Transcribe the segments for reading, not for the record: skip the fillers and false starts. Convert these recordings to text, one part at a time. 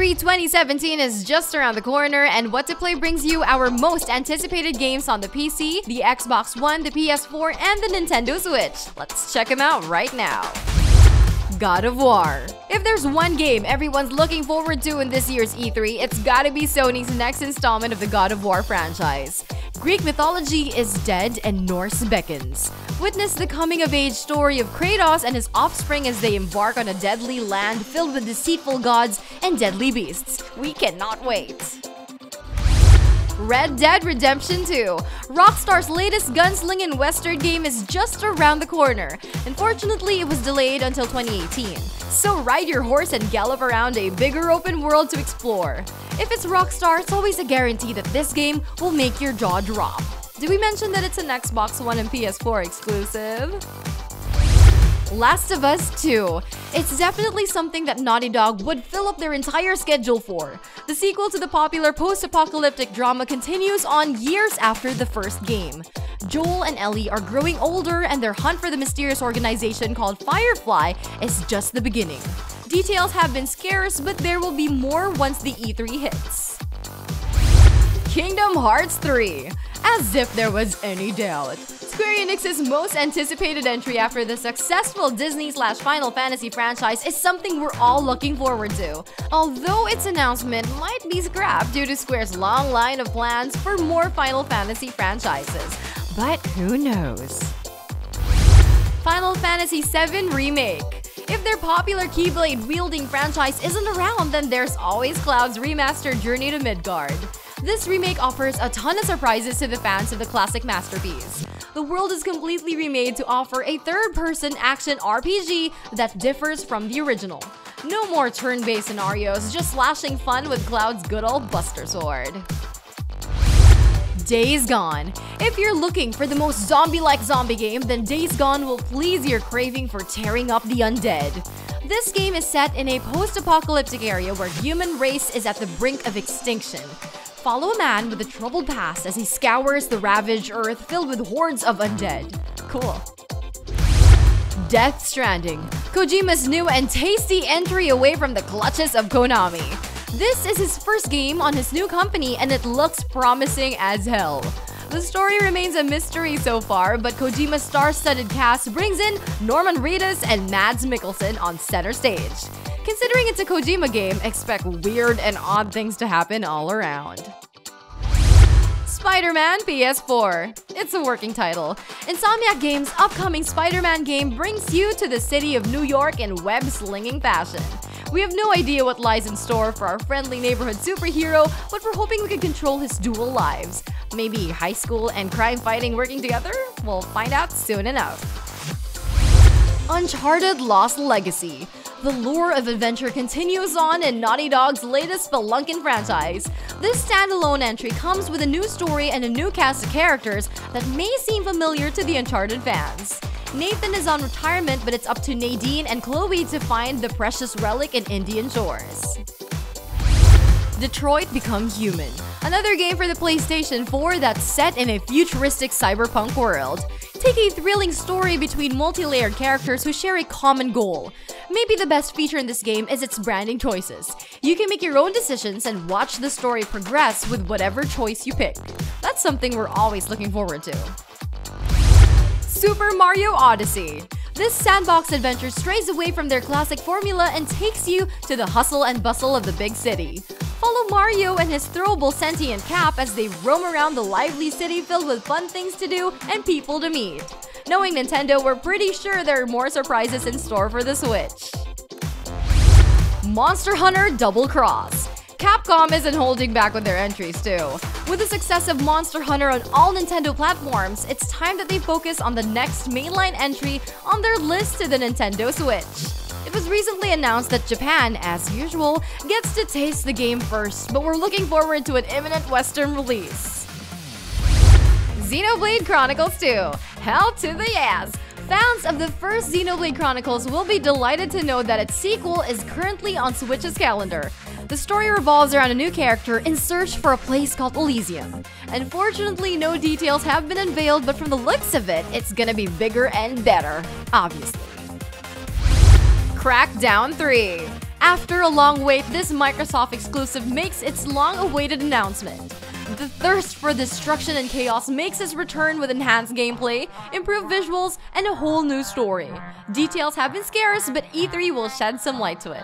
E3 2017 is just around the corner, and What to Play brings you our most anticipated games on the PC, the Xbox One, the PS4, and the Nintendo Switch. Let's check them out right now. God of War. If there's one game everyone's looking forward to in this year's E3, it's gotta be Sony's next installment of the God of War franchise. Greek mythology is dead and Norse beckons. Witness the coming-of-age story of Kratos and his offspring as they embark on a deadly land filled with deceitful gods and deadly beasts. We cannot wait. Red Dead Redemption 2. Rockstar's latest gunslinging western game is just around the corner. Unfortunately, it was delayed until 2018. So ride your horse and gallop around a bigger open world to explore. If it's Rockstar, it's always a guarantee that this game will make your jaw drop. Did we mention that it's an Xbox One and PS4 exclusive? Last of Us 2. It's definitely something that Naughty Dog would fill up their entire schedule for. The sequel to the popular post-apocalyptic drama continues on years after the first game. Joel and Ellie are growing older, and their hunt for the mysterious organization called Firefly is just the beginning. Details have been scarce, but there will be more once the E3 hits. Kingdom Hearts 3. As if there was any doubt. Square Enix's most anticipated entry after the successful Disney/Final Fantasy franchise is something we're all looking forward to. Although its announcement might be scrapped due to Square's long line of plans for more Final Fantasy franchises. But who knows? Final Fantasy VII Remake. If their popular Keyblade-wielding franchise isn't around, then there's always Cloud's remastered Journey to Midgard. This remake offers a ton of surprises to the fans of the classic masterpiece. The world is completely remade to offer a third-person action RPG that differs from the original. No more turn-based scenarios, just slashing fun with Cloud's good old Buster Sword. Days Gone. If you're looking for the most zombie-like zombie game, then Days Gone will please your craving for tearing up the undead. This game is set in a post-apocalyptic area where human race is at the brink of extinction. Follow a man with a troubled past as he scours the ravaged earth filled with hordes of undead. Cool. Death Stranding. Kojima's new and tasty entry away from the clutches of Konami. This is his first game on his new company, and it looks promising as hell. The story remains a mystery so far, but Kojima's star-studded cast brings in Norman Reedus and Mads Mikkelsen on center stage. Considering it's a Kojima game, expect weird and odd things to happen all around. SpiderMan PS4. It's a working title. Insomniac Games' upcoming SpiderMan game brings you to the city of New York in web-slinging fashion. We have no idea what lies in store for our friendly neighborhood superhero, but we're hoping we can control his dual lives. Maybe high school and crime fighting working together? We'll find out soon enough. Uncharted Lost Legacy. The lure of adventure continues on in Naughty Dog's latest Spelunkin franchise. This standalone entry comes with a new story and a new cast of characters that may seem familiar to the Uncharted fans. Nathan is on retirement, but it's up to Nadine and Chloe to find the precious relic in Indian shores. Detroit Become Human. Another game for the PlayStation 4 that's set in a futuristic cyberpunk world. Take a thrilling story between multi-layered characters who share a common goal. Maybe the best feature in this game is its branding choices. You can make your own decisions and watch the story progress with whatever choice you pick. That's something we're always looking forward to. Super Mario Odyssey. This sandbox adventure strays away from their classic formula and takes you to the hustle and bustle of the big city. Follow Mario and his throwable sentient cap as they roam around the lively city filled with fun things to do and people to meet. Knowing Nintendo, we're pretty sure there are more surprises in store for the Switch. Monster Hunter Double Cross. Capcom isn't holding back with their entries too. With the success of Monster Hunter on all Nintendo platforms, it's time that they focus on the next mainline entry on their list to the Nintendo Switch. It was recently announced that Japan, as usual, gets to taste the game first, but we're looking forward to an imminent Western release. Xenoblade Chronicles 2. Hell to the yes! Fans of the first Xenoblade Chronicles will be delighted to know that its sequel is currently on Switch's calendar. The story revolves around a new character in search for a place called Elysium. Unfortunately, no details have been unveiled, but from the looks of it, it's gonna be bigger and better, obviously. Crackdown 3. After a long wait, this Microsoft exclusive makes its long-awaited announcement. The thirst for destruction and chaos makes its return with enhanced gameplay, improved visuals, and a whole new story. Details have been scarce, but E3 will shed some light to it.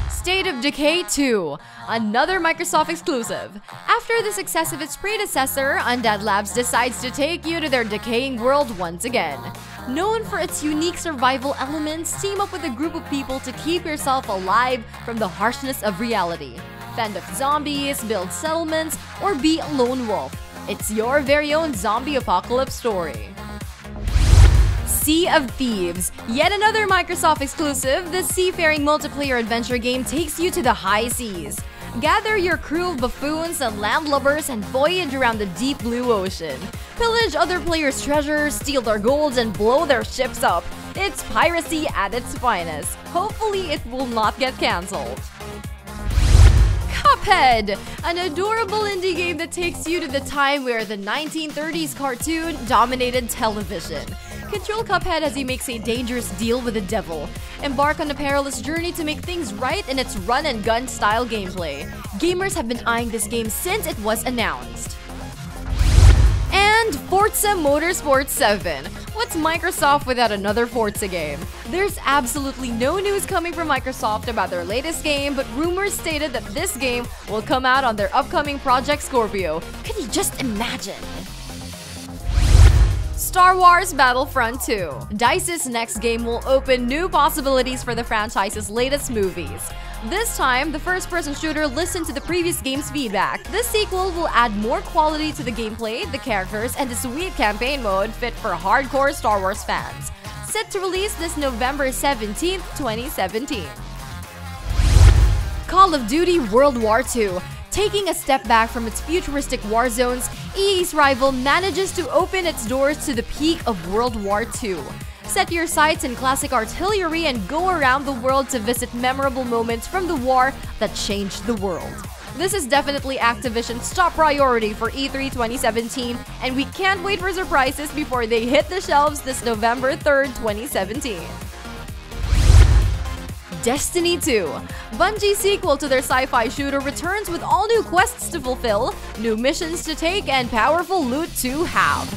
State of Decay 2, another Microsoft exclusive. After the success of its predecessor, Undead Labs decides to take you to their decaying world once again. Known for its unique survival elements, team up with a group of people to keep yourself alive from the harshness of reality. Fend off zombies, build settlements, or be a lone wolf. It's your very own zombie apocalypse story. Sea of Thieves, yet another Microsoft exclusive. This seafaring multiplayer adventure game takes you to the high seas. Gather your crew of buffoons and landlubbers and voyage around the deep blue ocean. Pillage other players' treasures, steal their golds, and blow their ships up. It's piracy at its finest. Hopefully it will not get cancelled. Cuphead, an adorable indie game that takes you to the time where the 1930s cartoon dominated television. Control Cuphead as he makes a dangerous deal with the devil. Embark on a perilous journey to make things right in its run-and-gun style gameplay. Gamers have been eyeing this game since it was announced. And Forza Motorsport 7. What's Microsoft without another Forza game? There's absolutely no news coming from Microsoft about their latest game, but rumors stated that this game will come out on their upcoming Project Scorpio. Can you just imagine? Star Wars Battlefront 2. DICE's next game will open new possibilities for the franchise's latest movies. This time, the first-person shooter listened to the previous game's feedback. This sequel will add more quality to the gameplay, the characters, and the sweet campaign mode fit for hardcore Star Wars fans. Set to release this November 17th, 2017. Call of Duty World War II. Taking a step back from its futuristic war zones, EA's rival manages to open its doors to the peak of World War II. Set your sights in classic artillery and go around the world to visit memorable moments from the war that changed the world. This is definitely Activision's top priority for E3 2017, and we can't wait for surprises before they hit the shelves this November 3rd, 2017. Destiny 2. Bungie's sequel to their sci-fi shooter returns with all new quests to fulfill, new missions to take, and powerful loot to have.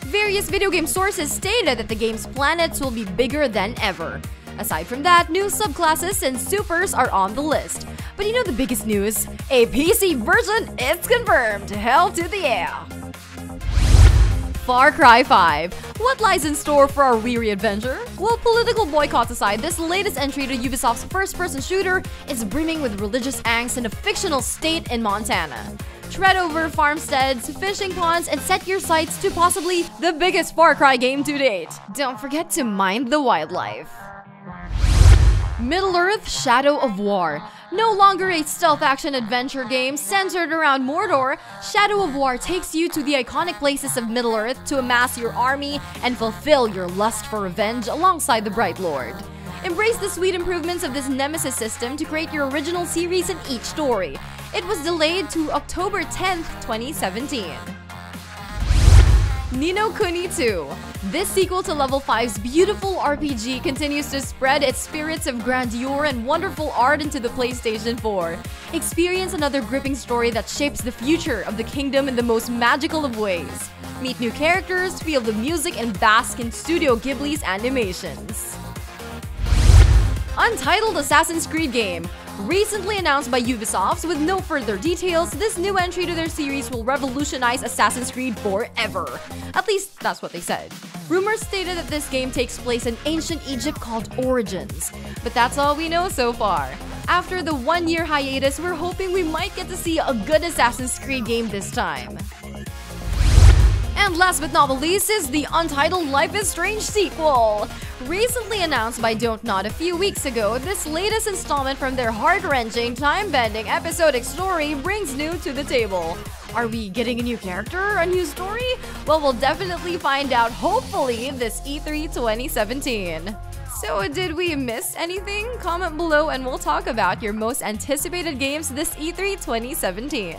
Various video game sources stated that the game's planets will be bigger than ever. Aside from that, new subclasses and supers are on the list. But you know the biggest news? A PC version is confirmed! Hell to the yeah! Far Cry 5. What lies in store for our weary adventure? Well, political boycotts aside, this latest entry to Ubisoft's first-person shooter is brimming with religious angst in a fictional state in Montana. Tread over farmsteads, fishing ponds, and set your sights to possibly the biggest Far Cry game to date. Don't forget to mind the wildlife. Middle-earth: Shadow of War. No longer a stealth action adventure game centered around Mordor, Shadow of War takes you to the iconic places of Middle-earth to amass your army and fulfill your lust for revenge alongside the Bright Lord. Embrace the sweet improvements of this Nemesis system to create your original series in each story. It was delayed to October 10th, 2017. Ni no Kuni 2. This sequel to Level 5's beautiful RPG continues to spread its spirits of grandeur and wonderful art into the PlayStation 4. Experience another gripping story that shapes the future of the kingdom in the most magical of ways. Meet new characters, feel the music, and bask in Studio Ghibli's animations. Untitled Assassin's Creed game. Recently announced by Ubisoft, with no further details, this new entry to their series will revolutionize Assassin's Creed forever. At least, that's what they said. Rumors stated that this game takes place in ancient Egypt called Origins. But that's all we know so far. After the one-year hiatus, we're hoping we might get to see a good Assassin's Creed game this time. And last but not the least is the untitled Life is Strange sequel. Recently announced by Don't Nod a few weeks ago, this latest installment from their heart-wrenching, time-bending, episodic story brings new to the table. Are we getting a new character, a new story? Well, we'll definitely find out, hopefully, this E3 2017. So, did we miss anything? Comment below and we'll talk about your most anticipated games this E3 2017.